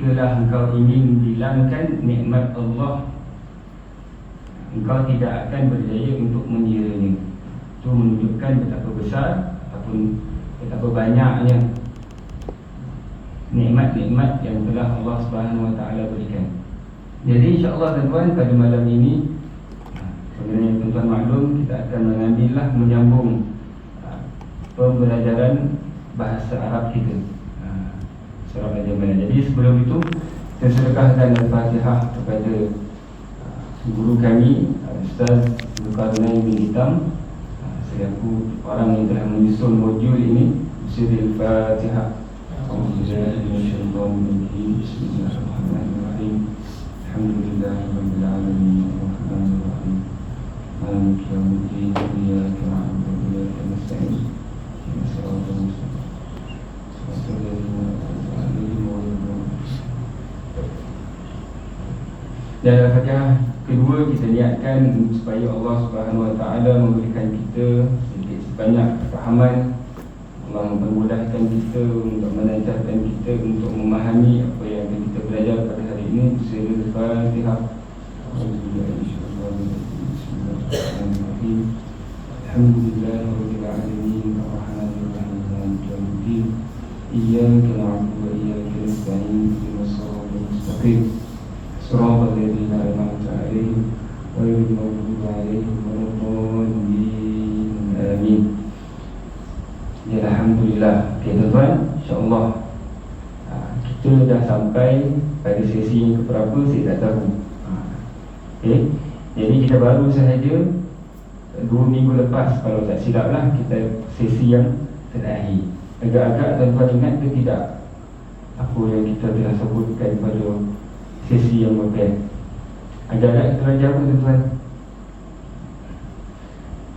jikalau engkau ingin hilangkan nikmat Allah, engkau tidak akan berjaya untuk mengiranya. Itu menunjukkan betapa besar ataupun betapa banyaknya nikmat-nikmat yang telah Allah Subhanahu Wa Taala berikan. Jadi insya-Allah tuan-tuan, pada malam ini sebenarnya tuan-tuan maklum kita akan menyambung pembelajaran bahasa Arab kita, surah Al-Jamalah. Jadi sebelum itu saya sedekahkan Al-Fatihah kepada guru kami Ustaz Zulkarnain bin Hitam selaku orang yang telah menyusun modul ini. Al-Fatihah. Bismillahirrahmanirrahim. Alhamdulillahirabbil alamin. Arrahmanir rahim. Maliki yaumiddin. Iyyaka na'budu wa iyyaka nasta'in. Ihdinas siratal mustaqim. Shiratal ladzina an'amta 'alaihim ghairil maghdubi 'alaihim. Dan Al-Fatihah kedua kita niatkan supaya Allah Subhanahu Wa Taala memberikan kita sedikit sebanyak kefahaman. Allah mempermudahkan kita untuk melancarkan kita untuk memahami apa yang kita belajar pada hari ini. Al-Fatihah. Bismillahirrahmanirrahim. Alhamdulillahirabbil alamin. Arrahmanir rahim. Maliki yaumiddin. Iyyaka na'budu wa iyyaka nasta'in. Ihdinas siratal mustaqim. Shiratal ladzina an'amta 'alaihim ghairil maghdubi 'alaihim waladdallin. Amin. Ya, alhamdulillah. Okey tuan-tuan, insya-Allah kita dah sampai pada sesi yang keberapa saya tak tahu. Okey. Jadi kita baru sahaja 2 minggu lepas kalau tak silap lah kita sesi yang terakhir. Agak-agak tuan-tuan ingat ke tidak apa yang kita telah sebutkan pada sesi yang lepas? Agak-agak kita belajar apa tuan-tuan?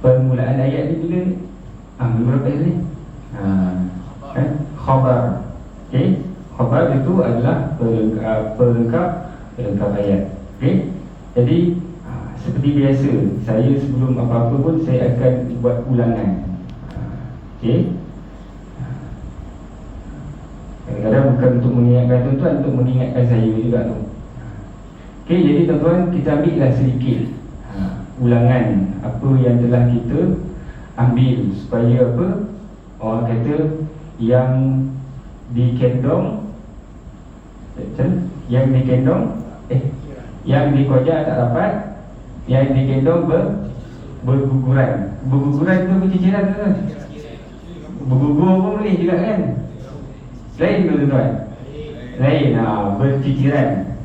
Permulaan ayat ni bila ni? Berapa ayat ni? Khabar. Okey, khabar itu adalah pelengkap ayat. Okey. Jadi seperti biasa, saya sebelum apa-apa pun saya akan buat ulangan. Okey. Kadang-kadang bukan untuk mengingatkan tuan-tuan, untuk mengingatkan saya juga tu. Okey, jadi tuan-tuan kita ambillah sedikit ulangan apa yang telah kita ambil supaya apa? Orang kata yang dikendong yang dikendong yang dikojak tak dapat, yang dikendong berguguran. Berguguran tu berciciran tu kan? Bergugur pun boleh juga kan? Lain ke tuan-tuan? Lain, berciciran.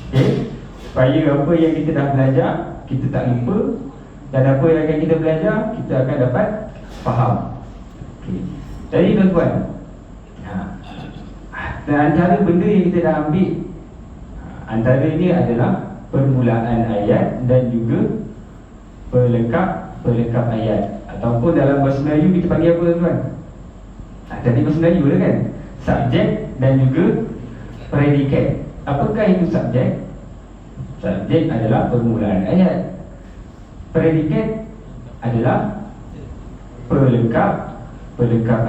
Okay. Supaya apa yang kita dah belajar kita tak lupa, dan apa yang akan kita belajar kita akan dapat faham. Okay. Jadi tuan-tuan, antara benda yang kita dah ambil, antara ini adalah permulaan ayat dan juga pelengkap ayat. Ataupun dalam bahasa Melayu kita panggil apa tuan-tuan? Tadi bahasa Melayu lah kan? Subjek dan juga predikat. Apakah itu subjek? Subjek adalah permulaan ayat. Predikat adalah pelengkap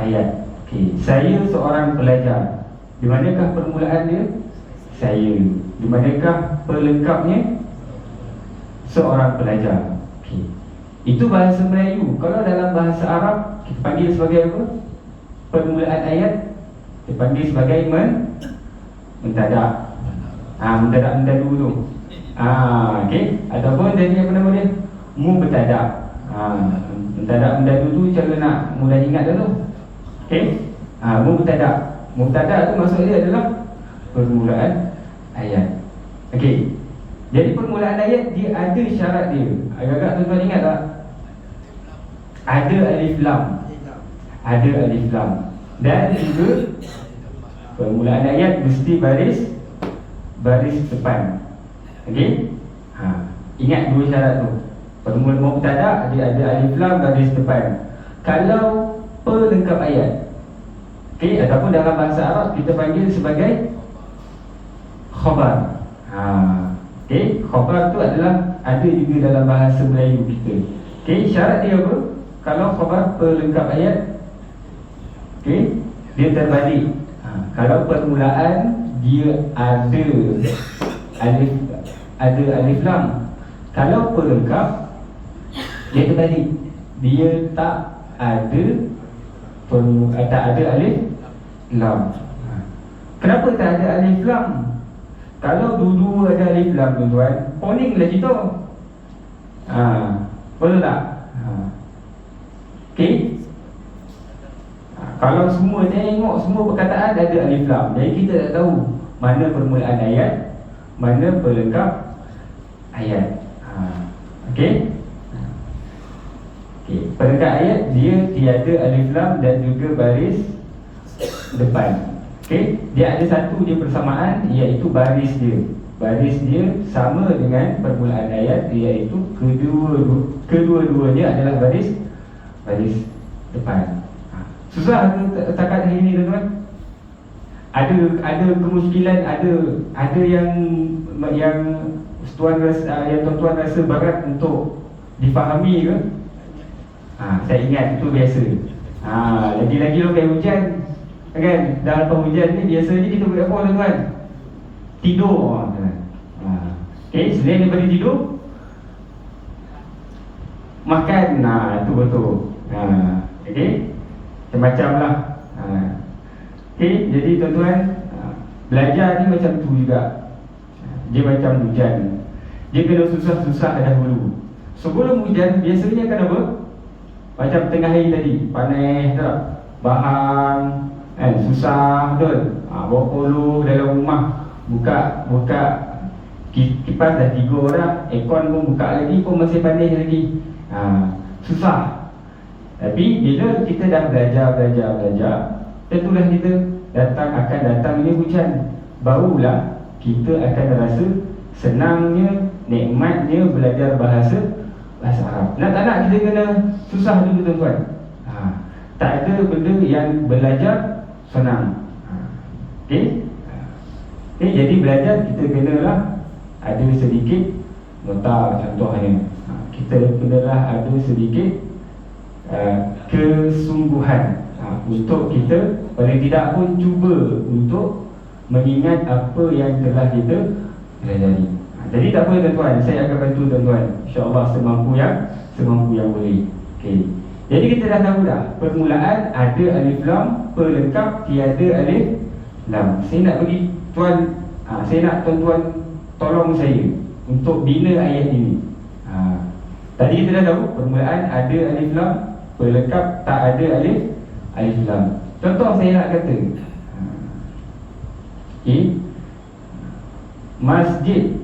ayat. Okay. Saya seorang pelajar. Di manakah permulaan dia? Saya. Di manakah pelengkapnya? Seorang pelajar. Okay. Itu bahasa Melayu. Kalau dalam bahasa Arab kita panggil sebagai apa? Permulaan ayat kita panggil sebagai mendadak. Mendadak tu. Okey. Ataupun dari apa nama dia? Mubtada. Mendadak tu cara nak mudah ingat dulu. Okey. Mubtada tu maksud dia adalah permulaan ayat. Okey. Jadi permulaan ayat dia ada syarat dia. Agak-agak tuan-tuan ingat tak? Ada alif lam. Ada alif lam. Dan juga permulaan ayat mesti baris depan. Okey? Ingat dua syarat tu. Permulaan mubtada dia ada alif lam baris depan. Kalau pelengkap ayat, okey, ataupun dalam bahasa Arab kita panggil sebagai khabar. Okey, khabar tu adalah ada juga dalam bahasa Melayu kita. Okey, syarat dia apa? Kalau khabar pelengkap ayat, okey, dia terbalik. Kalau permulaan dia ada alif lam. Kalau pelengkap, dia terbalik. Dia tak ada alif lam. Kenapa tak ada alif lam? Kalau dua-dua ada alif lam, tuan-tuan, poning lah kita. Betul tak? Okey. Kalau semua tengok, semua perkataan ada alif lam, jadi kita tak tahu mana permulaan ayat, mana pelengkap ayat. Okey. Okey, pelengkap ayat dia tiada alif lam dan juga baris depan. Okey, dia ada satu je persamaan, iaitu baris dia. Baris dia sama dengan permulaan ayat, iaitu kedua-duanya adalah baris depan. Susah ke setakat hari ini, tuan-tuan? Ada kemusykilan, ada yang tuan-tuan rasa berat untuk difahami ke? Saya ingat itu biasa. Lagi-lagi lepas hujan, kan? Dah lepas hujan ni biasanya kita buat apa, tuan-tuan? Tidur. Okey, selain daripada tidur, makan. Itu betul. Okey, macam-macam lah. Okey, jadi tuan-tuan, belajar ni macam tu juga. Dia macam hujan, dia kena susah-susah dahulu. Sebelum hujan biasanya kan apa? Macam tengah hari tadi, panas tak? Bahang, susah, betul? Bawa puluh dalam rumah, buka kipas dah 3 dah, aircon pun buka lagi pun masih panas lagi. Susah. Tapi bila kita dah belajar, tentulah kita akan datang ini hujan. Barulah kita akan rasa senangnya, nikmatnya belajar bahasa Arab. Tak nak kita kena susah dulu, tuan-tuan. Tak ada benda yang belajar senang. Okey? Jadi belajar kita kenalah ada sedikit nota, contohnya. Kita kenalah ada sedikit kesungguhan untuk kita paling tidak pun cuba untuk mengingat apa yang telah kita pelajari. Jadi tak apa, tuan-tuan, saya akan bantu tuan-tuan, insya-Allah semampu yang boleh. Okey. Jadi kita dah tahu dah, permulaan ada alif lam, pelengkap tiada alif lam. Saya nak bagi saya nak tuan-tuan tolong saya untuk bina ayat ini. Tadi kita dah tahu permulaan ada alif lam, pelengkap tak ada alif lam. Contoh saya nak kata, okey, masjid.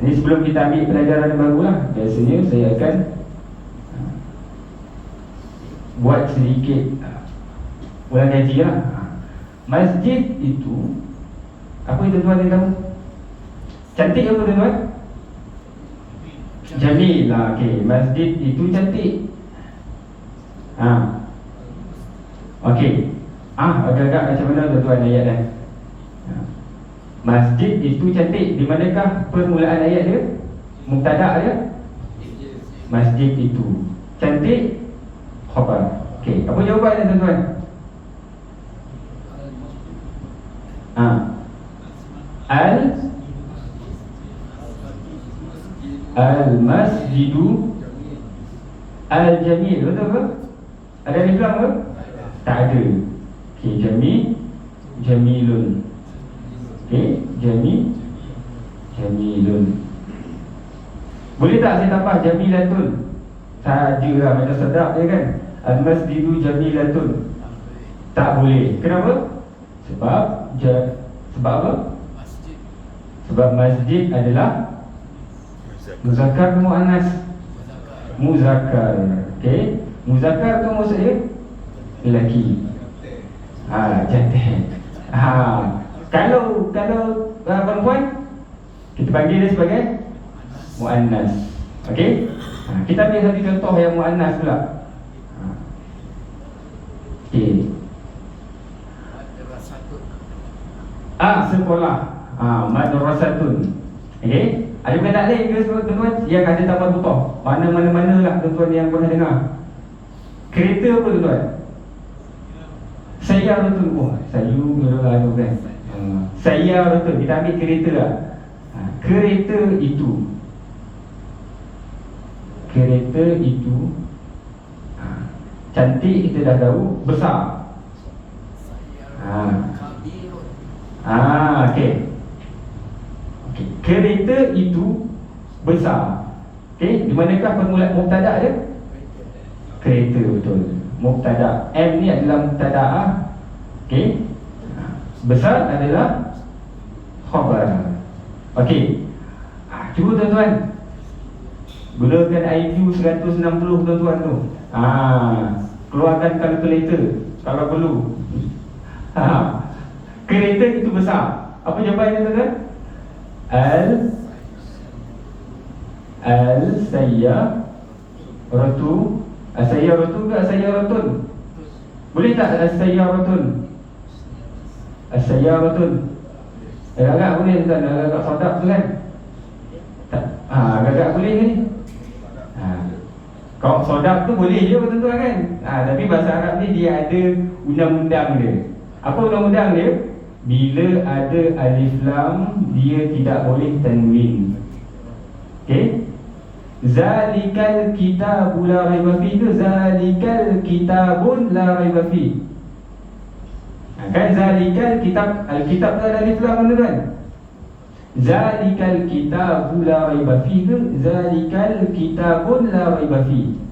Ini sebelum kita ambil pelajaran yang baru lah. Biasanya saya akan buat sedikit ulang kaji lah. Masjid itu apa yang tuan-tuan tahu? Cantik apa, tuan-tuan? Jamil lah. Okey, masjid itu cantik. Okey. Agak-agak macam mana, tuan-tuan, ayat dah? Masjid itu cantik. Di manakah permulaan ayat dia? Mubtada' dia? Masjid itu cantik. Khabar. Okey, apa jawapannya, tuan-tuan? Al-masjidu al-jamil. Betul ke? Ada alif lam ke? Tak ada. Okey, jamilun. Okey, jamilun. Boleh tak saya tambah jamilatun? Sajalah, macam sedap je kan? Al-masjidu jamilatun. Tak boleh. Kenapa? Sebab apa? Sebab masjid adalah muzakkar atau muannas? Muzakkar. Okey, muzakkar tu maksudnya lelaki. Cantik. Kalau perempuan, kita panggil dia sebagai muannas. Okey? Kita ambil satu contoh yang muannas pula. Okey. Sekolah. Madrasatun. Okey? Ada perkataan lain ke, tuan-tuan, yang ada tambah butoh? Mana-mana lah, tuan-tuan, yang pernah dengar. Kereta apa, tuan-tuan? Saya betul. Sayu, tu kan. Sayyaratun, kita ambil kereta lah. Kereta itu. Kereta itu cantik, kita dah tahu. Besar. Okey. Kereta itu besar. Okey, di manakah permulaan mubtada' dia? Kereta, betul. Mubtada'. M ni adalah mubtada'. Okey. Besar adalah khabar. Okey. Cuba tuan-tuan gunakan IQ 160 tuan-tuan tu. Keluarkan kalkulator kalau perlu. Kereta itu besar. Apa jawapannya tuan-tuan? Al-sayyaratu. Al-sayyaratu ke al-sayyaratun? Boleh tak al-sayyaratun? Al-sayyaratun. Agak-agak boleh tuan, agak-agak sadap tu kan? Tak. Agak-agak boleh ke ni? Kalau sadap tu boleh je tuan-tuan kan? Tapi bahasa Arab ni dia ada undang-undang dia. Apa undang-undang dia? Bila ada alif lam, dia tidak boleh tanwin. Okey? Zalikal kitabu la raiba fi, ke zalikal kitabun la raiba fi. Kan zalikal kitab, al-kitab tu ada alif lam tuan-tuan. Zalikal kitabu la raiba fi, ke zalikal kitabun la raiba fi.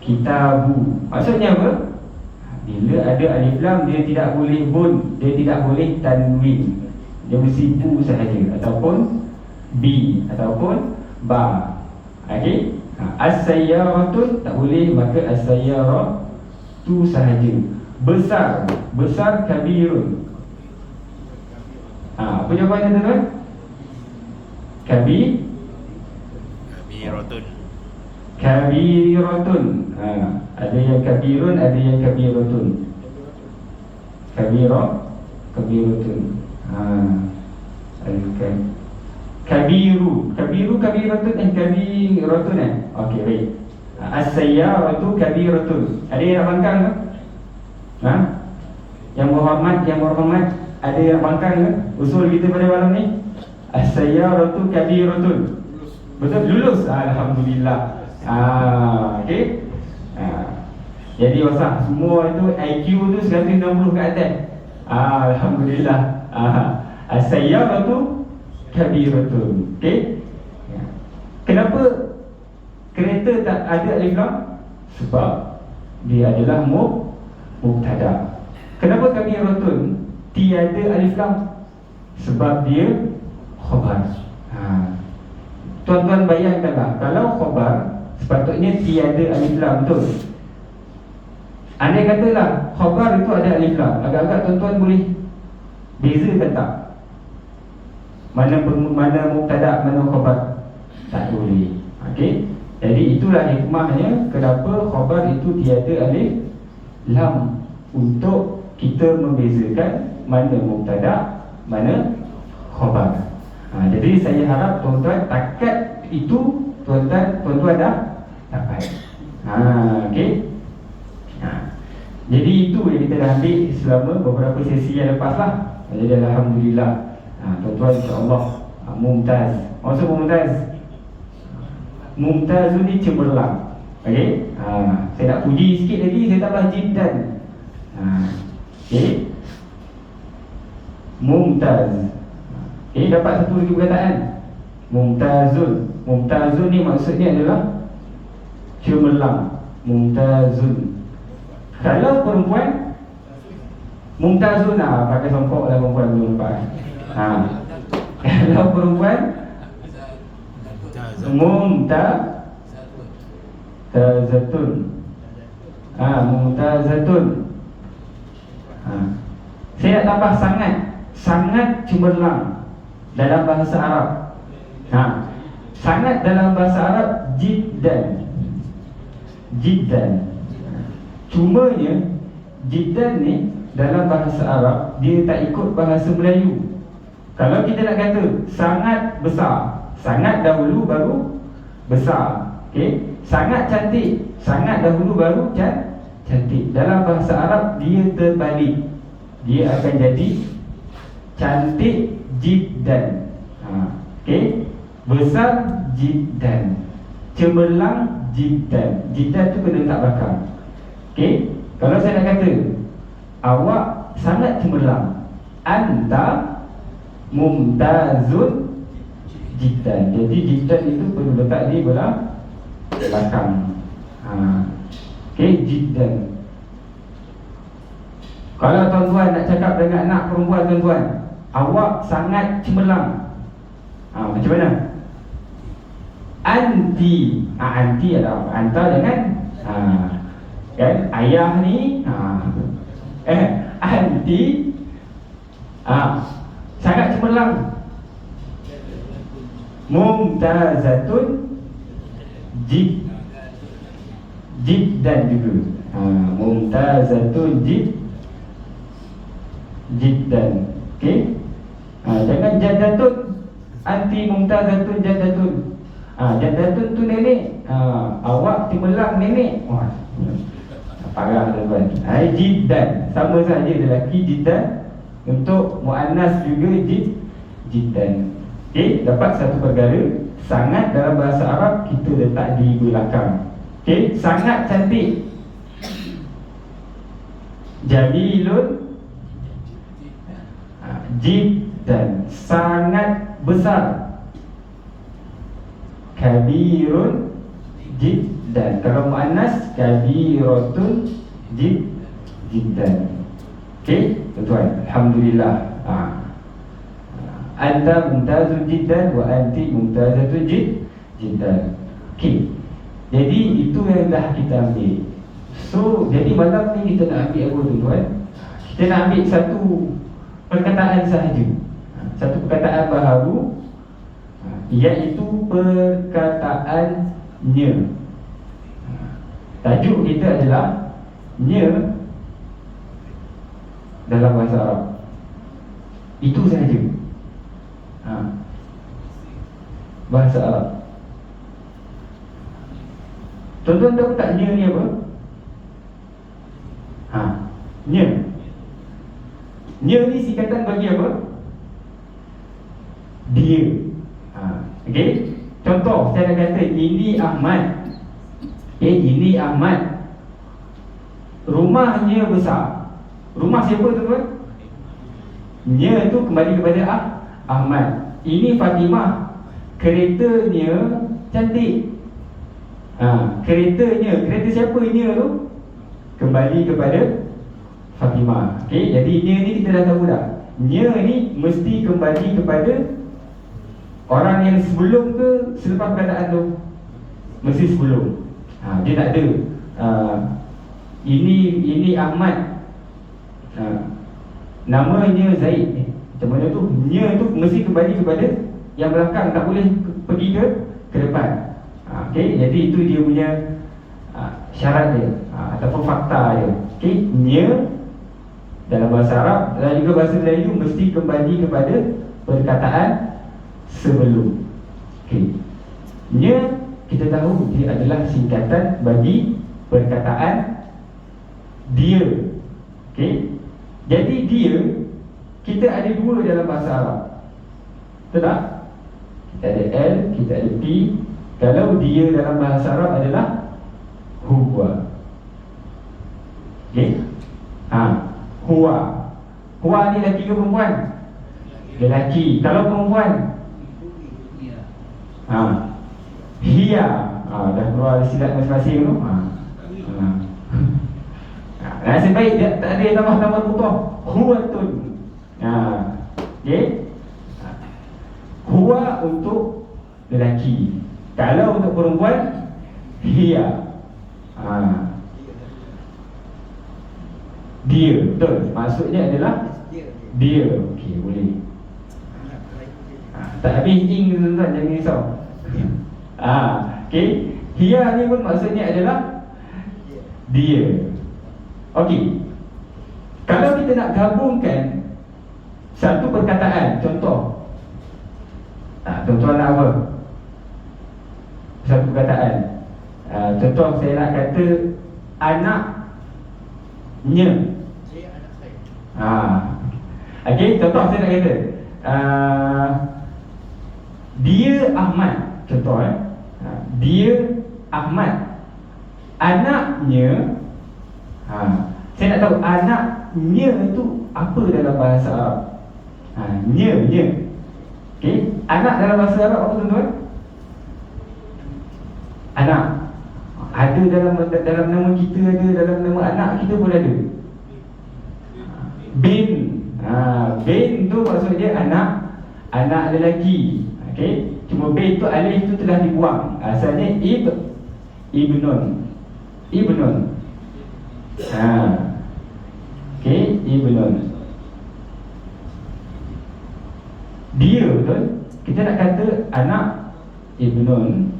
Kitabu maksudnya apa? Bila ada alif lam, dia tidak boleh bun, dia tidak boleh tanwin. Dia mesti bu sahaja, ataupun bi, ataupun ba. Okey? As-sayyaratun tak boleh, maka as-sayyaratu sahaja. Besar, besar kabirun. Apa jawapannya tuan-tuan? Kabiratun. Kabiratun. Ada yang kabirun, ada yang kabiratun. Kabiratun. Kabiru, kabiratun dan kabiratun. Okey, baik. As-sayyaratu kabiratun. Ada yang nak bangkang ke? Yang berhormat, ada yang bangkang ke? Usul kita pada malam ni, as-sayyaratu kabiratun. Betul? Lulus? Alhamdulillah. Okey. Jadi wasah, semua itu IQ tu 160 ke atas. Alhamdulillah. As-sayyaratu kabiratun. Okey. Kenapa kereta tak ada alif lam? Sebab dia adalah mubtada. Kenapa kabiratun tiada alif lam? Sebab dia khabar. Tuan-tuan bayangkanlah, kalau khabar sepatutnya tiada alif lam, betul? Andai katalah khabar itu ada alif lam, agak-agak tuan-tuan boleh bezakan tak? Mana mubtada, mana khabar? Tak boleh. Okey. Jadi itulah hikmahnya kenapa khabar itu tiada alif lam, untuk kita membezakan mana mubtada, mana khabar. Jadi saya harap tuan-tuan takat itu tuan-tuan dah dapat. Okey. Jadi itu yang kita dah ambil selama beberapa sesi yang lepas lah. Jadi alhamdulillah, tuan-tuan insya-Allah mumtaz. Maksud mumtaz, mumtazun ni cemerlang. Okey. Saya nak puji sikit lagi, saya tambah jiddan. Okey. Mumtaz. Dapat satu lagi perkataan, mumtazun. Mumtazun ni maksudnya adalah cemerlang. Mumtazun. Kalau perempuan, mumtazun pakai songkok lah perempuan tu nampak. Kalau perempuan, mumtazatun. Mumtazatun. Saya nak tambah sangat. Sangat cemerlang dalam bahasa Arab. Sangat dalam bahasa Arab jiddan. Jiddan. Cumanya jiddan ni dalam bahasa Arab dia tak ikut bahasa Melayu. Kalau kita nak kata sangat besar, sangat dahulu baru besar. Okey, sangat cantik, sangat dahulu baru cantik. Dalam bahasa Arab dia terbalik. Dia akan jadi cantik jiddan. Okey. Besar jiddan. Cemerlang jiddan. Jiddan tu kena letak belakang. Okey. Kalau saya nak kata awak sangat cemerlang, anta mumtazun jiddan. Jadi jiddan itu perlu letak di belakang. Okey, jiddan. Kalau tuan-tuan nak cakap dengan anak perempuan tuan-tuan, awak sangat cemerlang, macam mana? Anti. Anti adalah apa? Anta dengan kan ayah ni anti sangat cemerlang. Mumtazatun jiddan juga. Mumtazatun jiddan. Okey. Jangan jaddatun. Anti mumtazatun jaddatun. Jaddatun tu nenek. Awak cemerlang nenek. Wah, parah tuan-tuan. Jiddan sama saja, lelaki jiddan. Untuk muannas juga jiddan. Okey, dapat satu perkara. Sangat dalam bahasa Arab kita letak di belakang. Okey, sangat cantik. Jamilun jiddan, sangat besar. Kabirun jiddan. Kalau muannas kabiratun jiddan. Okey, tuan-tuan, alhamdulillah. Anta mumtazun jiddan wa anti mumtazatun jiddan. Okey. Jadi itu yang dah kita ambil. So, jadi malam ni kita nak ambil apa tuan-tuan? Kita nak ambil satu perkataan sahaja, satu perkataan baharu, iaitu perkataannya. Tajuk kita adalah nya dalam bahasa Arab. Itu sahaja. Bahasa Arab. Tuan-tuan tahu tak nya ni apa? Nya. Nya ni singkatan bagi apa? Dia. Okey. Contoh, saya nak kata ini Ahmad. Ini Ahmad. Rumahnya besar. Rumah siapa tuan-tuan? Nya tu kembali kepada Ahmad. Ini Fatimah. Keretanya cantik. Keretanya, kereta siapa nya tu? Kembali kepada Fatimah. Okey, jadi nya ni kita dah tahu dah. Nya ni mesti kembali kepada orang yang sebelum ke selepas perkataan tu? Mesti sebelum. Dia tak ada ini Ahmad, namanya Zaid. Macam mana tu? Nya tu mesti kembali kepada yang belakang, tak boleh pergi ke depan. Okey, jadi itu dia punya syarat dia, ataupun fakta dia. Okey, nya dalam bahasa Arab dan juga bahasa Melayu mesti kembali kepada perkataan sebelum. Okey, nya kita tahu dia adalah singkatan bagi perkataan dia. Okey, jadi dia kita ada dua dalam bahasa Arab. Betul tak? Kita ada L, kita ada P. Kalau dia dalam bahasa Arab adalah huwa. Okey? Huwa. Huwa ni lelaki ke perempuan? Lelaki. Kalau perempuan? Hiya. Dah keluar silat masing-masing tu. Nasib baik dia tak ada tambah-tambah putus. Huwatun. Okey? Huwa untuk lelaki. Kalau untuk perempuan, hiya. Dia, betul. Maksudnya adalah dia. Okey, boleh. Tak habis ing tuan-tuan, jangan risau. Okey, hiya ni pun maksudnya adalah dia. Okey. Kalau kita nak gabungkan satu perkataan, contoh, tuan-tuan nak apa? Satu perkataan. Contoh saya nak kata anaknya. Okey, Okey, contoh saya nak kata dia Ahmad. Contoh dia Ahmad. Anaknya, saya nak tahu anaknya itu apa dalam bahasa Arab. Nya. Okey, anak dalam bahasa Arab apa tuan-tuan? Anak. Ada dalam nama kita, ada dalam nama anak kita pun ada. Bin. Bin tu maksud dia anak lelaki. Okey, cuma bin tu alif tu telah dibuang. Asalnya ibnun. Okey, ibnun. Dia betul. Kita nak kata anak ibnun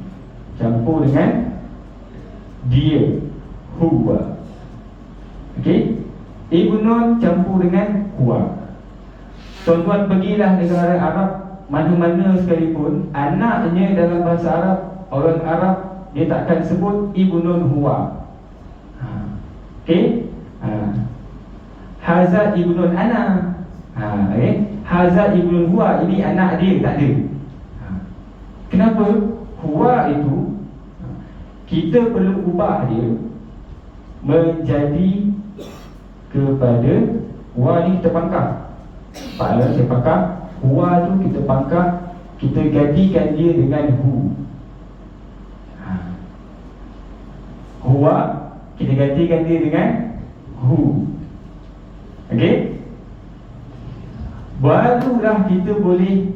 campur dengan dia, huwa. Okey, ibnun campur dengan huwa. Tuan-tuan pergilah negara Arab mana-mana sekalipun, anaknya dalam bahasa Arab, orang Arab dia takkan sebut ibnun huwa. Okey, haza ibnun ana. Okey, haza ibnun huwa, ini anak dia, tak ada. Kenapa? Huwa itu kita perlu ubah dia menjadi kepada huwa ni kita pangkah. Pala saya pangkah, huwa tu kita pangkah, kita gantikan dia dengan hu. Huwa kita gantikan dia dengan hu. Okey, barulah kita boleh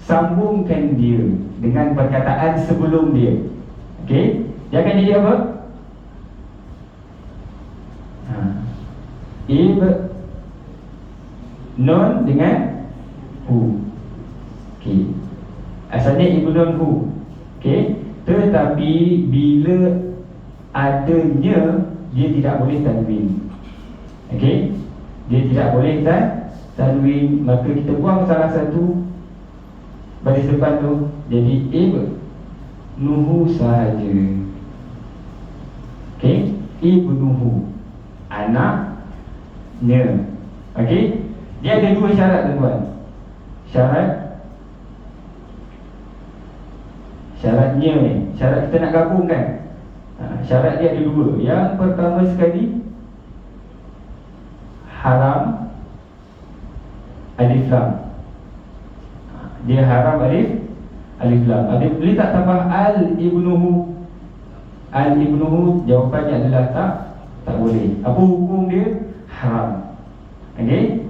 sambungkan dia dengan perkataan sebelum dia. Okey, dia akan jadi apa? Ibnun dengan hu. Okey, asalnya ibnun hu. Okey, tetapi bila adanya dia tidak boleh tanwin. Okey, dia tidak boleh tanwin, maka kita buang salah satu baris depan tu, jadi ibnuhu sahaja. Okey, ibnuhu anaknya. Okey, dia ada dua syarat tuan-tuan. Syaratnya ni, syarat kita nak gabungkan. Syarat dia ada dua. Yang pertama sekali, haram alif lam. Dia haram alif lam. Boleh tak tambah al-ibnuhu? Al-ibnuhu, jawapannya adalah tak boleh. Apa hukum dia? Haram. Okey.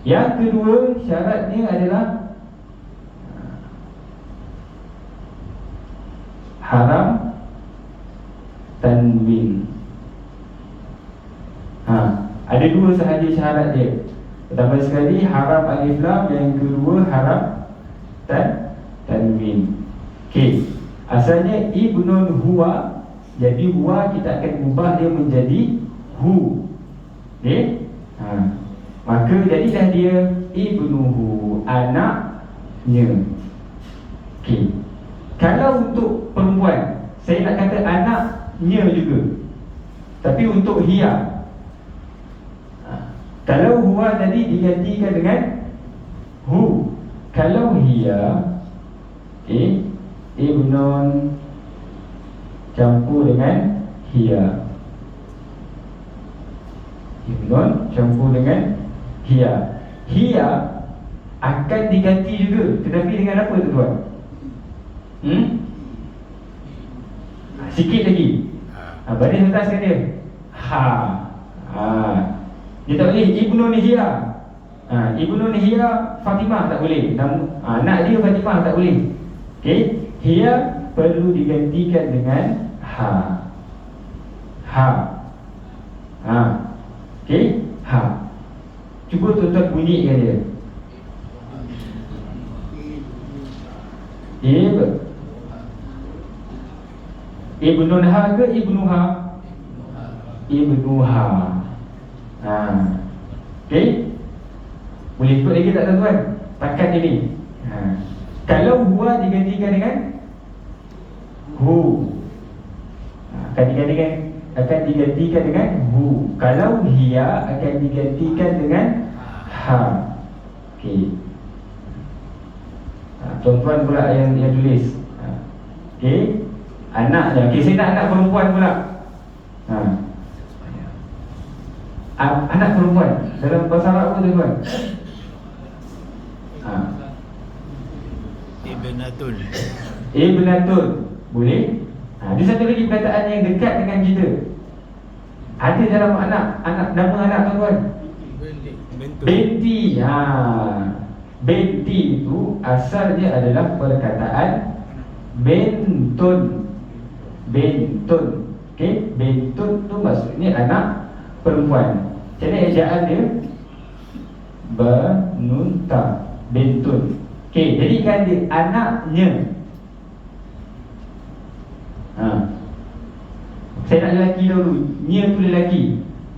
Yang kedua syaratnya adalah haram tanwin. Ada dua sahaja syarat dia. Pertama sekali haram alif lam, yang kedua haram tanwin. Okey, asalnya ibnun huwa, jadi huwa kita akan ubah dia menjadi hu. Okey, maka jadilah dia ibnuhu, anaknya. Okey, kalau untuk perempuan saya nak kata anaknya juga, tapi untuk hiya, kalau huwa tadi digantikan dengan hu. Kalau hiya, ibnun campur dengan hiya. Ibnun campur dengan hiya. Hiya akan diganti juga, tetapi dengan apa tuan-tuan? Sikit lagi. Baris atas kan dia. Dia tak boleh ibnun hiya. Ibnun hiya Fatimah tak boleh. Anak dia Fatimah tak boleh. Okey, hiya perlu digantikan dengan ha. Okey, ha. Cuba tuan-tuan bunyikan dia. Ibnun ha ke ibnuha? Ibnuha. Okey, boleh ikut lagi tak tuan-tuan? Takat ini. Kalau huwa digantikan dengan hu, akan digantikan dengan hu. Kalau hiya akan digantikan dengan ha. Okey. Tuan-tuan pula yang tulis. Okey. Anaknya. Okey, saya nak anak perempuan pula. Anak perempuan dalam bahasa Arab apa tuan-tuan? Ibnatun. Ibnatun. Boleh? Ada satu lagi perkataan yang dekat dengan kita. Ada dalam nama anak tuan-tuan. Binti. Binti itu asalnya adalah perkataan bintun. Bintun. Okey, bintun tu maksudnya anak perempuan. Macam mana ejaan dia? Banunta. Bintun. Okey, jadikan dia anaknya. Saya nak lelaki dahulu. Nya tu lelaki.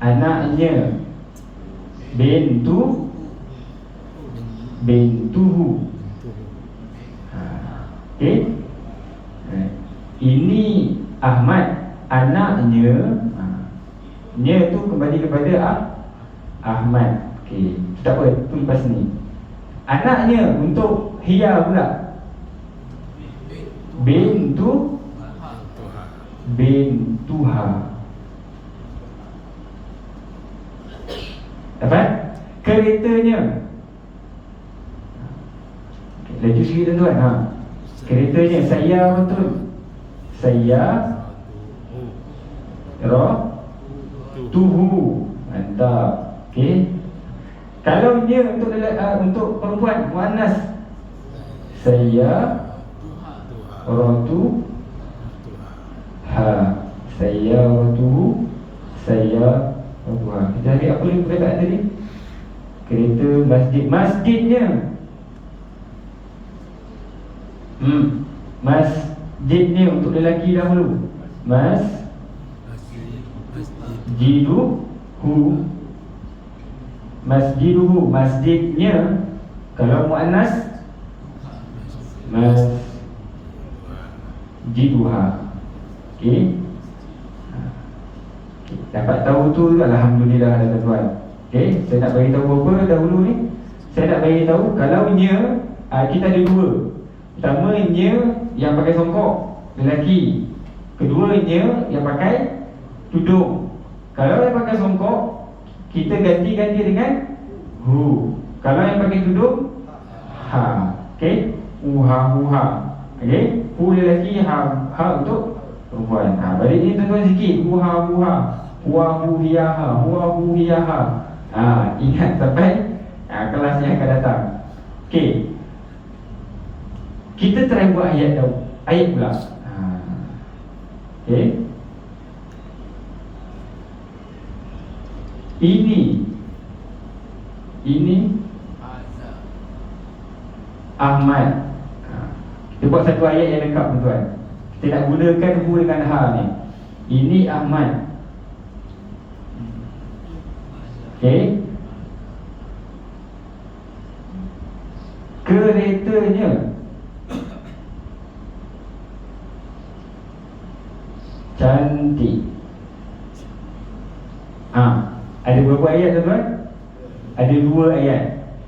Anaknya. Bintu. Bintuhu. Okey. Ini Ahmad. Anaknya. Nya tu kembali kepada Ahmad. Okey. Tak apa, tu lepas ni. Anaknya untuk Hia pula. Bintu. Bintuha. Dapat? Keretanya. Laju sikit tuan-tuan. Keretanya saya betul. Saya tuhu. Mantap. Okey. Kalau dia untuk perempuan muannas, saya ratu ha. Saya ratu. Saya ratuha. Kita ambil apa lagi perkataan tadi? Kereta masjid. Masjidnya. Masjidnya untuk lelaki dahulu. Masjiduhu. Masjiduhu. Masjidnya. Kalau muannas, masjiduha. Okey. Dapat tahu tu alhamdulillah tuan-tuan. Okey, saya nak bagi tahu apa dahulu ni? Saya nak bagi tahu kalau nya kita ada dua. Pertama nya yang pakai songkok lelaki. Kedua nya yang pakai tudung. Kalau yang pakai songkok kita ganti dengan hu. Kalau yang pakai tudung ha. Okey, uha. Okey, hu lelaki, ha untuk perempuan. Balik ni tuan-tuan sikit. Huha. Huahu hiyaha. Huahu hiyaha. Ingat sampai kelas yang akan datang. Okey. Kita try buat ayat pula. Okey. Ini Ahmad. Kita buat satu ayat yang lengkap tuan-tuan. Kita nak gunakan hu dengan ha ni. Ini Ahmad. Okey. Keretanya cantik. Ada berapa ayat tuan-tuan? Ada 2 ayat.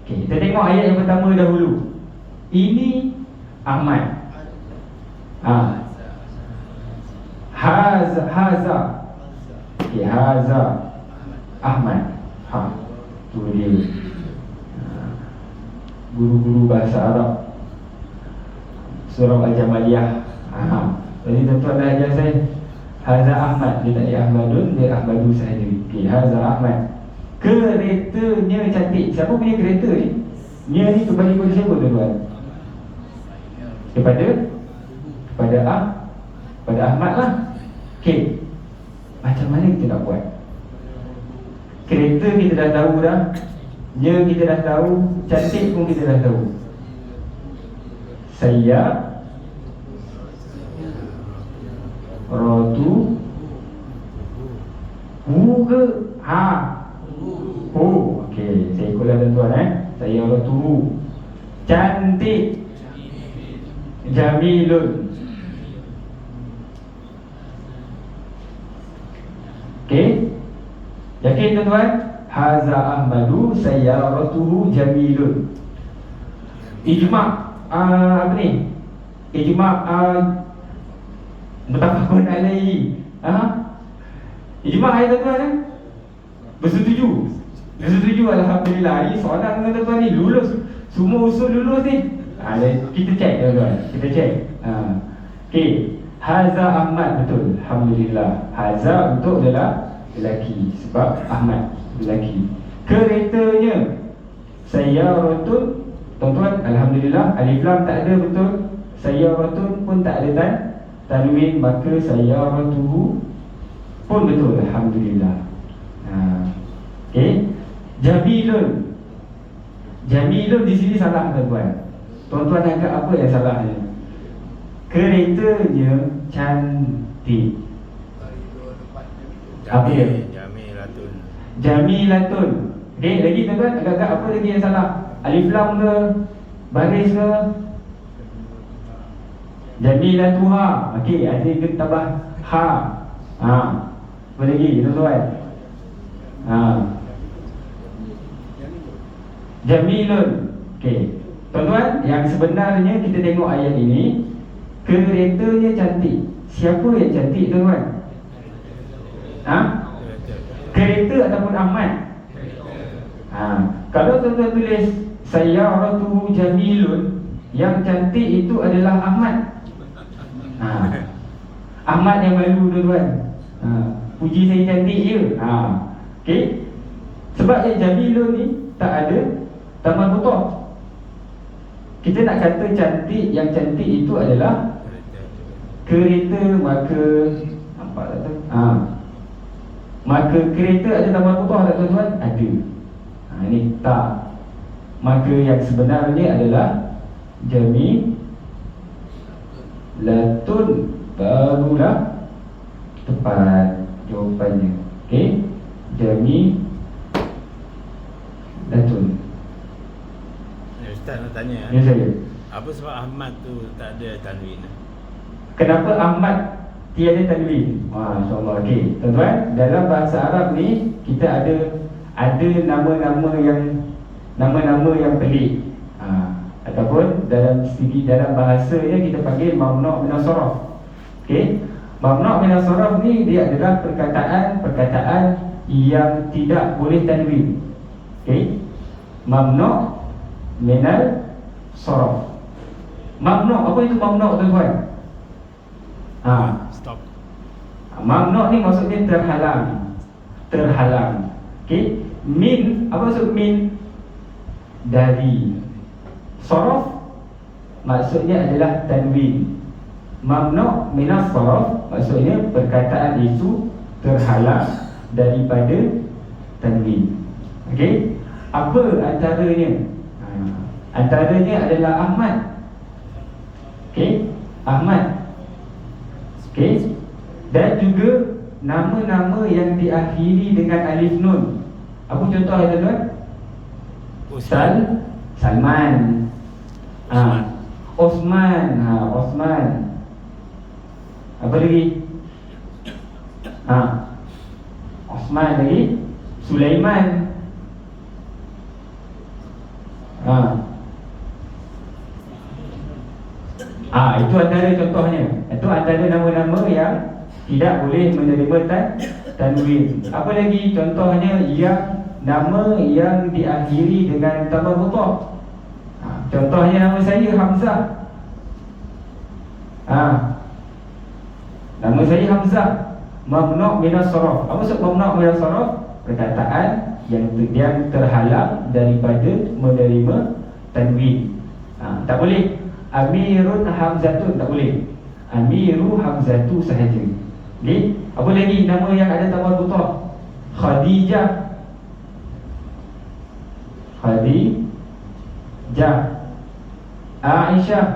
Okey, kita tengok ayat yang pertama dahulu. Ini Ahmad. Haza. Okey, haza Ahmad. Tu dia. Guru-guru bahasa Arab surah Al-Jamaliyah. Jadi tuan-tuan dah ajar saya haza Ahmad. Dia tak ada Ahmadun, dia Ahmadu sahaja. Okey, haza Ahmad. Keretanya cantik. Siapa punya kereta ni? Nya ni kembali kepada siapa tuan-tuan? Kepada Ahmad lah. Okey, macam mana kita nak buat? Kereta kita dah tahu dah. Nya kita dah tahu. Cantik pun kita dah tahu. Saya Ratu. Hu ke? Hu. Okey, saya ikutlah tuan-tuan Saya Ratu. Cantik. Jamilun. Okey. Yakin tuan-tuan? haza Ahmadu sayyaratuhu jamilun. Ijma' apa ni? Ijma' mutafaqun alaihi. Ijma' ayat tuan kan? Bersetuju. Alhamdulillah. Ini soalan dengan tuan ni lulus. Semua usul lulus ni. Kita cek tuan. Kita cek. Okey. Haza Ahmad, betul. Alhamdulillah. Haza untuk adalah lelaki, sebab Ahmad lelaki. Keretanya sayyarotun, tuan-tuan, alhamdulillah. Alif lam tak ada, betul. Sayyarotun pun tak ada tanwin, maka sayyaratuhu pun betul. Alhamdulillah. Okey. Jamilun di sini salah, tuan-tuan. Tuan-tuan anggap apa yang salahnya? Keretanya cantik. Apa dia? Jamilatun. Okey, lagi tuan-tuan, agak-agak apa lagi yang salah? Alif lam ke? Baris ke? Jamilatuha. Okey, ada ke tambah ha. Apa lagi tuan-tuan? Jamilun. Okey. Tuan-tuan, yang sebenarnya kita tengok ayat ini, keretanya cantik. Siapa yang cantik, tuan-tuan? Kereta ataupun Ahmad? Kalau tuan-tuan tulis sayyaratuhu jamilun, yang cantik itu adalah Ahmad. Ahmad yang malu, tuan-tuan. Puji saya cantik je. Okey. Sebab yang jamilun ni tak ada taman butuh. Kita nak kata cantik, yang cantik itu adalah kereta, maka nampak tak tu? Maka kereta ada taman butuh tak, tuan-tuan? Ada. Ini tak. Maka yang sebenarnya adalah jamilatun, barulah tepat jawapannya. Okey. Jamilatun. Ustaz nak tanya. Ya, saya. Apa sebab Ahmad tu tak ada tanwin? Kenapa Ahmad tiada tanwin? InsyaAllah. Okey, tuan-tuan, dalam bahasa Arab ni kita ada nama-nama yang pelik. Ataupun dalam bahasanya kita panggil mamnu' min as-sarf. Okey. Mamnu' min as-sarf ni dia adalah perkataan yang tidak boleh tanwin. Okey. Mamnu' minal sarf. Mamnu', apa itu mamnu', tuan-tuan? Stop. Mamnu' ni maksudnya terhalang. Okey. Min, apa maksud min? Dari. Sarf maksudnya adalah tanwin. Mamnu' minas sarf maksudnya perkataan itu terhalang daripada tanwin. Okey. Apa antaranya? Antaranya adalah Ahmad. Okey, Ahmad. Okey. Dan juga nama-nama yang diakhiri dengan alif nun. Apa contoh, tuan-tuan? Salman. Osman. Osman. Apa lagi? Osman lagi. Sulaiman. Itu antara contohnya. Itu antara nama-nama yang tidak boleh menerima tanwin. Apa lagi contohnya? Yang nama yang diakhiri dengan tambah huruf. Contohnya nama saya Hamzah. Nama saya Hamzah. Mamnu' minas sarf. Apa maksud mamnu' minas sarf? Perkataan yang terhalang daripada menerima tanwin. Tak boleh Amirun Hamzatun, tak boleh. Amiru Hamzatu sahaja. Okay? Apa lagi nama yang ada tambah butuh? Khadijah. Aisyah.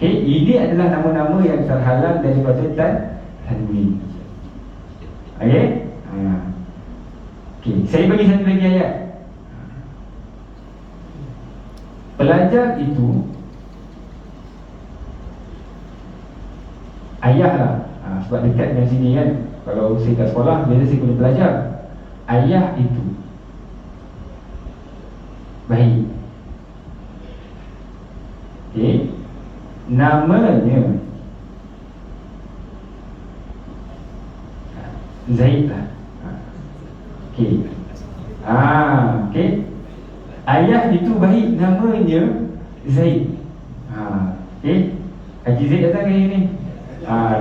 Okay? Ini adalah nama-nama yang terhalang daripada tanwin. Okay? Okay. Saya bagi satu lagi ayat. Pelajar itu ayah lah, sebab dekat dengan sini kan. Kalau saya kat sekolah, biasa saya guna belajar. Ayah itu baik. Okey. Namanya Zaid lah. Okey. Okey. Ayah itu baik, namanya Zaid. Okey. Haji Zaid datang hari ni.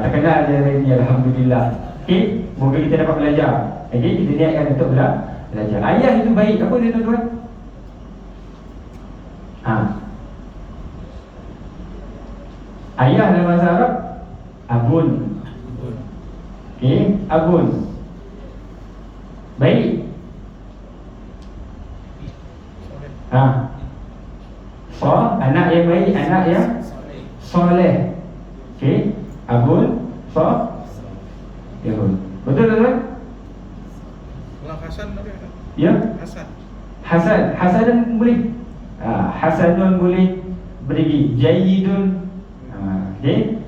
Terkenal dia hari ni, alhamdulillah. Okey, moga kita dapat belajar. Okey, kita niatkan untuk belajar. Ayah itu baik, apa dia tuan-tuan? Ayah dalam bahasa Arab abun. Okey, abun. Baik. Anak yang baik, anak yang soleh. Okey, abun, soleh. Betul tuan-tuan? Hasan ada tak? Ya. Hasanun boleh. Hasanun boleh berdiri. Jayyidun. Okey.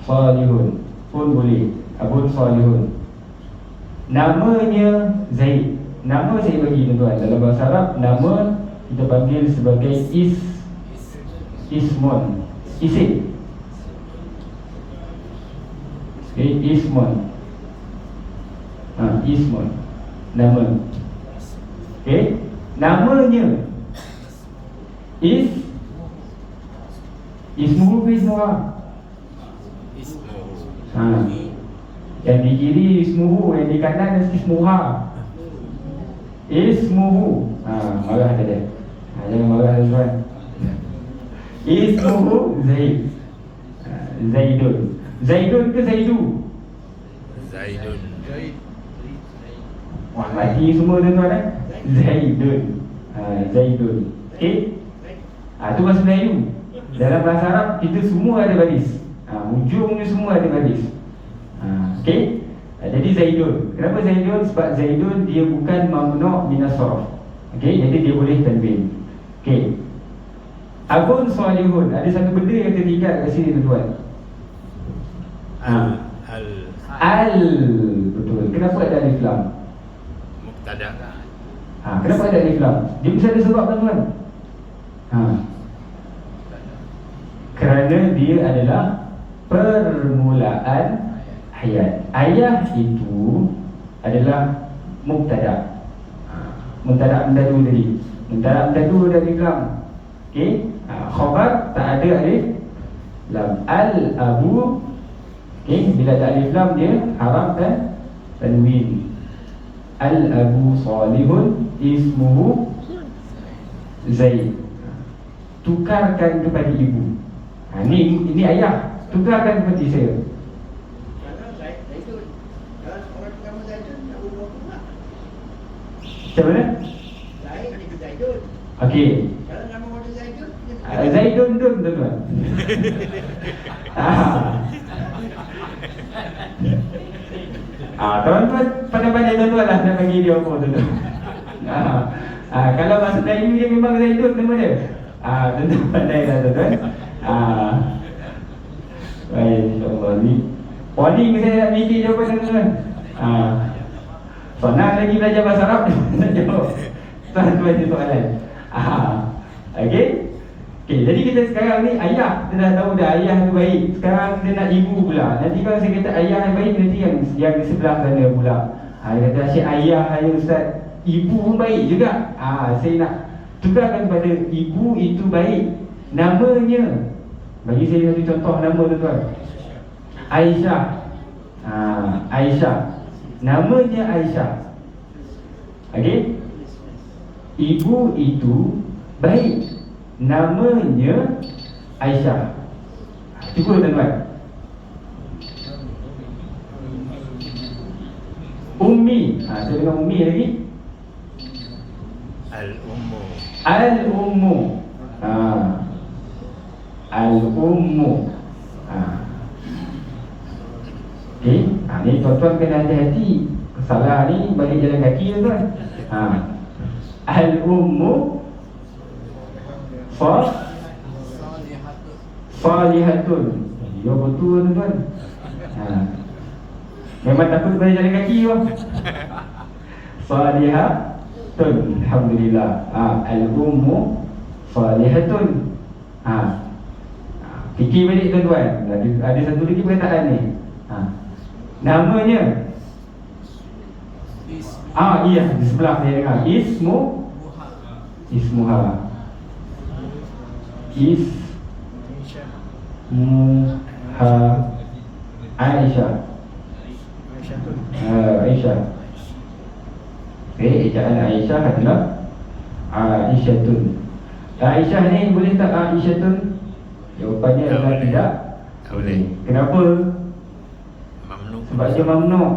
Salihun pun boleh. Abun salihun. Namanya Zaid. Nama saya bagi tuan-tuan. Dalam bahasa Arab, nama kita panggil sebagai ismun. Isim. Okay, ismun. Ismun. Nama. Okay. Namanya Ismuhu ke ismuha? Yang di kiri ismuhu, yang di kanan ismuha. Ismuhu. Marah tadi. Jangan marah tuan. Ismuhu Zaid. Zaidun. Zaidun ke Zaidu? Zaidun. Wah, mati semua tuan-tuan. Zaidun. Zaidun. Okey. Itu bahasa Melayu. Dalam bahasa Arab kita semua ada baris. Ujungnya semua ada baris. Okey. Jadi Zaidun. Kenapa Zaidun? Sebab Zaidun dia bukan mamnu' minas sarf. Okey, jadi dia boleh tanwin. Okey. Abun salihun. Ada satu benda yang tertinggal kat sini tuan-tuan. Al. Betul. Kenapa ada alif lam? Mubtada. Kenapa ada alif lam? Dia mesti ada sebab tuan-tuan. Kerana dia adalah permulaan ayat. Ayah itu adalah mubtada. Mubtada mendadu tadi. Mubtada mendadu ada alif lam. Okey. Khabar tak ada alif lam. Al-abu. Okey, bila ada alif lam dia haramkan tanwin. Al-abu salihun ismuhu Zaid. Tukarkan kepada ibu. Ini ayah. Tukarkan kepada saya. Macam mana? Okey. Zaidun tuan-tuan. Tuan-tuan pandai-pandai tuan-tuan lah nak bagi dia apa tuan-tuan. Kalau bahasa Melayu dia memang Zaidun nama dia. Tuan-tuan pandai lah tuan-tuan. Baik, insyaAllah ni polling saya nak mikir jawapan tuan-tuan. Senang lagi belajar bahasa Arab. Nak jawab tuan-tuan je soalan. Okey. Okey, jadi kita sekarang ni ayah. Kita dah tahu dah ayah tu baik. Sekarang kita nak ibu pula. Nanti kalau saya kata ayah yang baik, nanti yang di sebelah sana pula. Dia kata asyik ayah ya ustaz. Ibu pun baik juga. Saya nak tukarkan kepada ibu itu baik. Namanya, bagi saya satu contoh nama tuan-tuan. Aisyah. Aisyah. Namanya Aisyah. Okey. Ibu itu baik. Namanya Aisyah. Cuba tuan-tuan. Ummi. Saya dengar Ummi lagi. Al-ummu. Al-ummu. Al-ummu. Okey. Ni tuan-tuan kena hati-hati. Salah ni balik jalan kaki tuan-tuan. Al-ummu Salihatun. Ya betul tuan-tuan. Memang takut pada jalan kaki tu. Salihatun. Alhamdulillah. Al-ummu salihatun. Fikir balik tuan-tuan. Ada satu lagi perkataan ni. Namanya. Iya, di sebelah saya dengar. Ismuha. Aisyah. Aisyah. Ejaan Aisyah adalah Aisyatun. Aisyah ni boleh tak Aisyatun? Jawapannya Tak adalah boleh. tidak. Tak boleh. Kenapa? Mamnu. Sebab dia mamnu'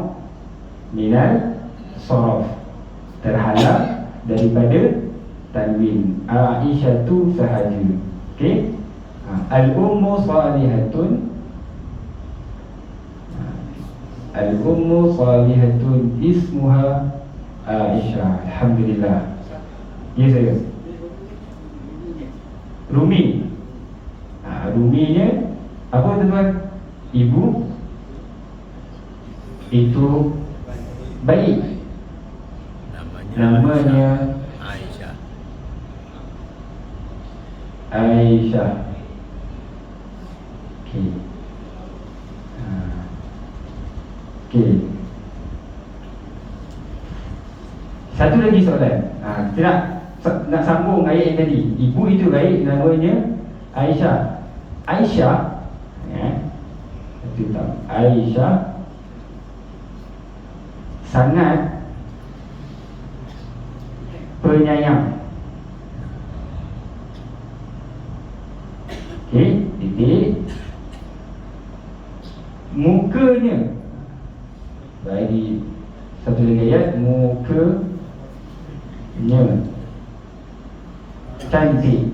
minal sorof, terhalang daripada tanwin. Aisyatu sahaja. Okey. Al-ummu salihatun. Al-ummu salihatun ismuha Aisyah. Alhamdulillah. Ya saya. Rumi. Ruminya apa tuan-tuan? Ibu itu baik. Namanya Aisyah. Aisyah. Okey. Okey. Satu lagi soalan. Nak sambung ayat yang tadi. Ibu itu baik, namanya Aisyah. Aisyah, Aisyah sangat penyayang. Okey, titik. Mukanya, bagi satu lagi ayat, mukanya cantik.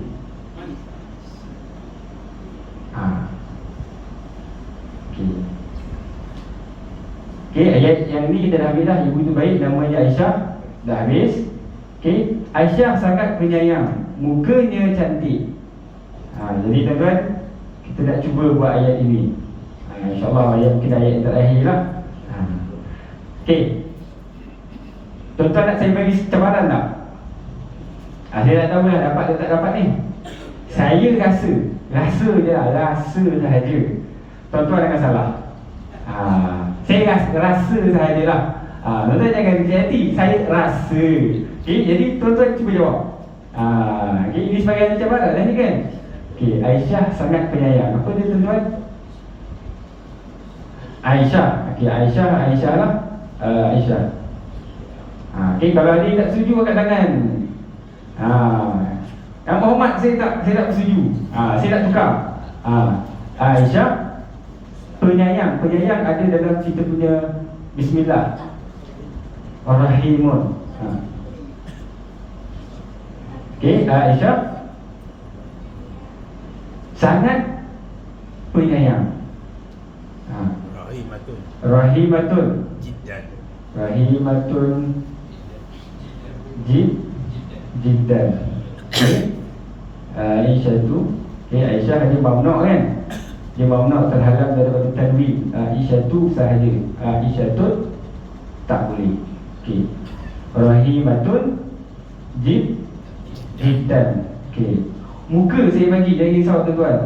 Okey, ayat yang ni kita dah habis dah. Ibu itu baik, namanya Aisyah. Dah habis. Okey, Aisyah sangat penyayang, mukanya cantik. Jadi tuan-tuan, kita nak cuba buat ayat ini. InsyaAllah ayat mungkin ayat yang terakhir lah. Okey, tuan-tuan nak saya bagi cabaran tak? Saya tak tahu lah dapat atau tak dapat ni. Saya rasa je lah, rasa sahaja. Tuan-tuan jangan salah. Saya rasa sahajalah. Tuan-tuan jangan kecil hati. Saya rasa. Okay, jadi tuan-tuan cuba jawab. Okay, ini sebagai cabaran lah ni kan. Okay, Aisyah sangat penyayang. Apa dia tuan-tuan? Aisyah. Okay, Aisyah lah. Aisyah. Okay, kalau ada yang tak setuju angkat tangan. Yang Muhammad saya tak bersetuju. Saya nak tukar. Aisyah penyayang. Penyayang ada dalam kita punya Bismillah Ar-Rahimun. Okey, Aisyah sangat penyayang. Rahimatun. Rahimatun. Jiddan. Rahimatun jiddan. Okay. Aisyah tu, Aisyah hanya mamnu' kan? Dia mamnu' terhalang daripada tanwin. Aisyah tu sahaja. Aisyah tu tak boleh. Okey. Rahimatun jiddan. Okey. Muka saya bagi, jangan risau tuan-tuan.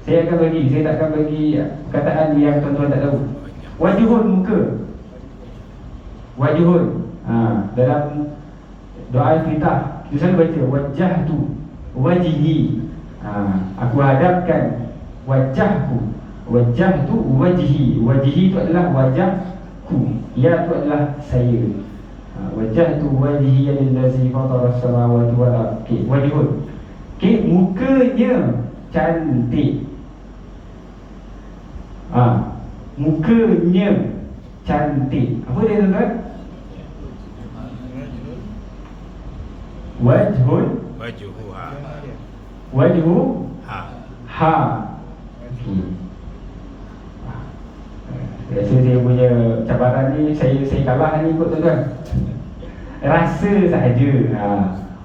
Saya akan bagi, saya tak akan bagi perkataan yang tuan-tuan tak tahu. Wajhun, muka. Wajhun. Dalam doa iftitah kita selalu baca wajjahtu wajhi. Aku hadapkan wajahku. Wajjahtu wajhi. Wajhi itu adalah wajahku. Ia itu adalah saya. Wajjahtu wajhi lillazi fatara as-samawati wal ardh. Okey, wajhun. Okey, mukanya cantik. Mukanya cantik. Apa dia tuan-tuan? Wajhun. Wajhuha. Wajhu. Ha. Okay. Rasa saya punya cabaran ni Saya kalah ni kot tuan-tuan. Rasa sahaja.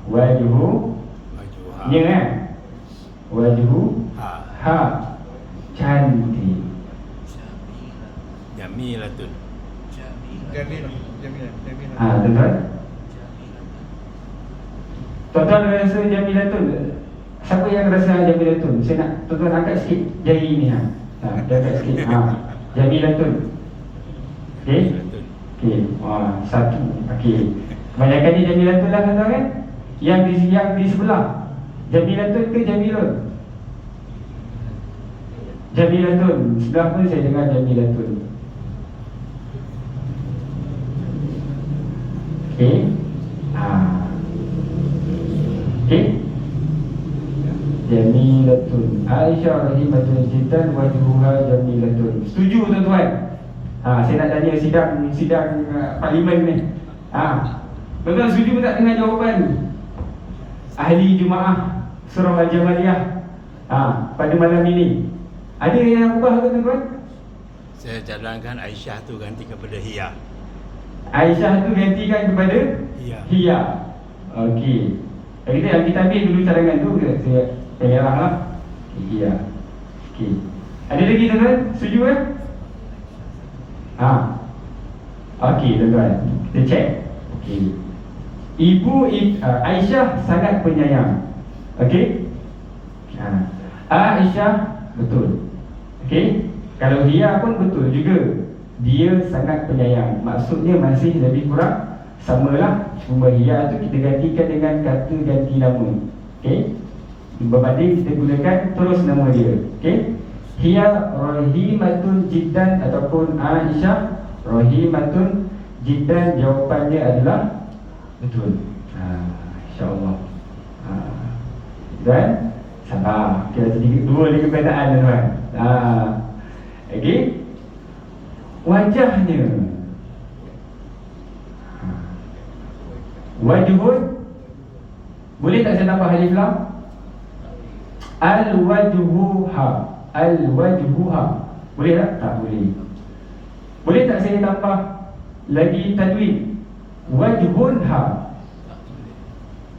Wajhu. Wajhuha. Nya kan? Wajhu. Ha. Cantik. Jamilatun. Tuan-tuan. Tuan-tuan rasa jamilatun? Siapa yang rasa jamilatun? Saya nak tuan-tuan angkat sikit jari ni. Dia angkat sikit. Jamilatun. Okey. Jamilatun. Okey. Satu. Okey. Kebanyakan ni jamilatun lah tuan-tuan kan? Yang di sebelah. Jamilatun ke jamilun? Jamilatun. Sebelah pun saya dengar jamilatun. Okey. Okey. Jamilatun. Aisyah rahimatun jiddan wajhuha jamilatun. Setuju tuan-tuan? Saya nak tanya sidang parlimen ni. Tuan-tuan setuju tak dengan jawapan ahli Jumaah Surah Al-Jamaliyah pada malam ini? Ada yang ubah ke tuan-tuan? Saya cadangkan Aisyah tu ganti kepada Hiya. Aisyah tu gantikan kepada Hiya. Okey. Kita ambil dulu cadangan tu. Saya merah lah. Hiya. Okey. Ada lagi tuan-tuan? Setuju kan? Okey tuan-tuan. Kita check. Okey. Aisyah sangat penyayang. Okey. Aisyah betul. Okey. Kalau Hiya pun betul juga. Dia sangat penyayang. Maksudnya masih lebih kurang samalah. Cuma Hiya tu kita gantikan dengan kata ganti nama. Okey. Berbanding kita gunakan terus nama dia. Okey. Hiya rahimatun jiddan ataupun Aisyah rahimatun jiddan, jawapannya adalah betul. InsyaAllah. Dan sabar. Kita sedikit dua lagi perbezaan tuan-tuan. Okey. Wajahnya. Wajhun. Boleh tak saya tambah alif lam? Al-wajhuha. Al-wajhuha. Boleh tak? Tak boleh. Boleh tak saya tambah lagi tanwin? Wajhunha.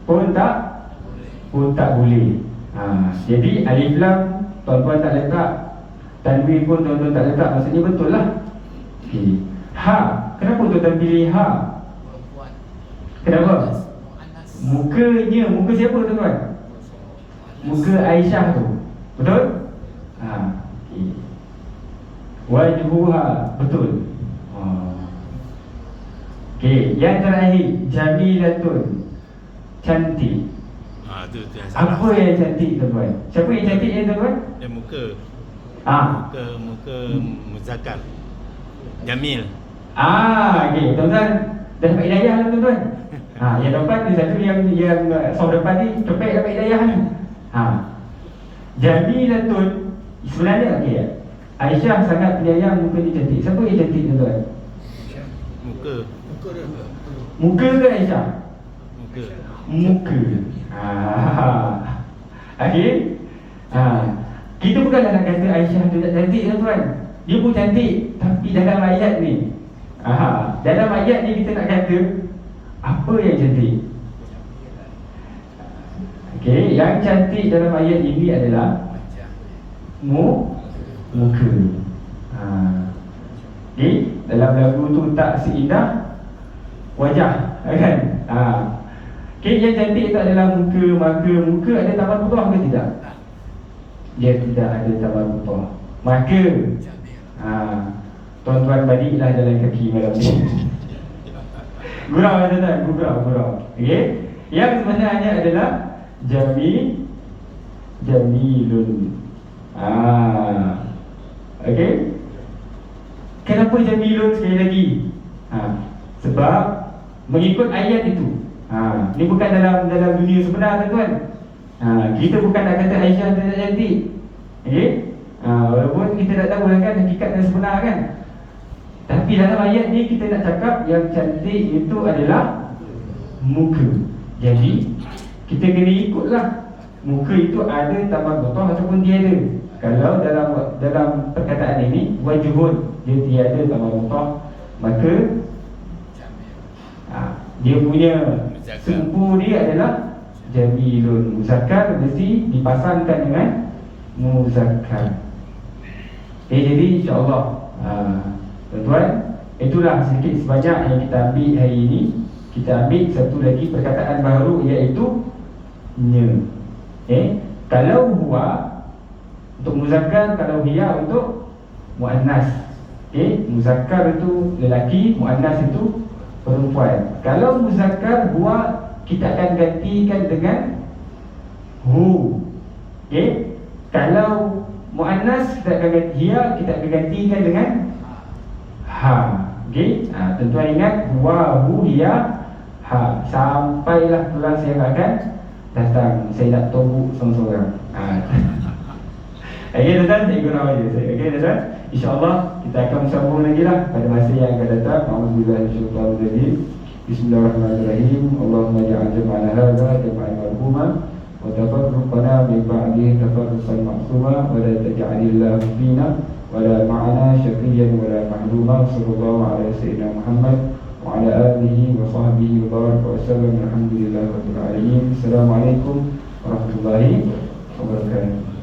Pun tak? Pun tak boleh. Jadi alif lam tuan-tuan tak letak, tanwin pun tuan-tuan tak letak, maksudnya betul lah. Okay. Kenapa tuan-tuan pilih Kenapa? Muka siapa tuan-tuan? Muka Aisyah tu. Betul? Okay. Wajhuha. Betul. Okay. Yang terakhir, jamilatun. Cantik. Tu yang salah. Apa yang cantik tuan-tuan? Siapa yang cantik yang tuan-tuan? Dia muka. Muka Muzakkar. Jamil. Okay. Tuan-tuan dah dapat hidayah lah tuan-tuan. Yang dapat ni satu yang soal depan ni cepet dapat hidayah ni. Jamilatun. Sebenarnya okey. Aisyah sangat penyayang, muka dia cantik. Siapa yang cantik tuan-tuan? Muka ke Aisyah? Muka. Okey. Kita bukanlah nak kata Aisyah tu tak cantik tuan-tuan. Dia pun cantik, tapi dalam ayat ni dalam ayat ni kita nak kata apa yang cantik? Okey, yang cantik dalam ayat ini adalah muka. Okey, dalam lagu tu tak seindah wajah, kan? Okey, yang cantik itu adalah muka. Maka muka ada taban putih ke tidak? Dia tidak ada taban putih. Maka tuan-tuan baliklah jalan kaki malam ni. Gurau tuan-tuan, gurau. Okey. Yang sebenarnya adalah jamilun. Okey. Kenapa jamilun sekali lagi? Sebab mengikut ayat itu. Ini bukan dalam dunia sebenar tuan-tuan. Kita bukan nak kata Aisyah tidak cantik. Okey. Walaupun kita tak tahu lah kan hakikat yang sebenar kan. Tapi dalam ayat ni kita nak cakap yang cantik itu adalah muka. Jadi kita kena ikutlah. Muka itu ada tambah botol ataupun tiada. Kalau dalam perkataan ini wajhun, dia tiada tambah botol, maka dia punya sumpu dia adalah jamilun. Muzakkar mesti dipasangkan dengan muzakkar. Jadi insya-Allah Tuan-tuan, itulah sedikit sebanyak yang kita ambil hari ini. Kita ambil satu lagi perkataan baru, iaitu nya. Kalau huwa untuk muzakkar, kalau hiya untuk muannas. Muzakkar itu lelaki, muannas itu perempuan. Kalau muzakkar huwa, kita akan gantikan dengan hu. Kalau muannas, kita akan ganti hiya, kita akan gantikan dengan ha. Tuan-tuan ingat, huwa, hu, hiya, ha. Sampailah kelas yang akan datang. Saya nak tunggu seorang-seorang. Tuan-tuan, saya guna aja. Tuan-tuan, InsyaAllah kita akan sambung lagi lah pada masa yang akan datang. Alhamdulillah. Bismillahirrahmanirrahim. Allahumma ja'al jama'ana hadha jama'an marhuma wa tafarruqana min ba'dihi tafarruqan ma'suma wa la taj'alillahu fina wa la ma'ana syaqiyyan wa la mahruma. Sallallahu alaihi sayyidina Muhammad wa ala alihi wa sahbihi wa baraka wa sallam. Alhamdulillah rabbil alamin. Assalamualaikum warahmatullahi wabarakatuh.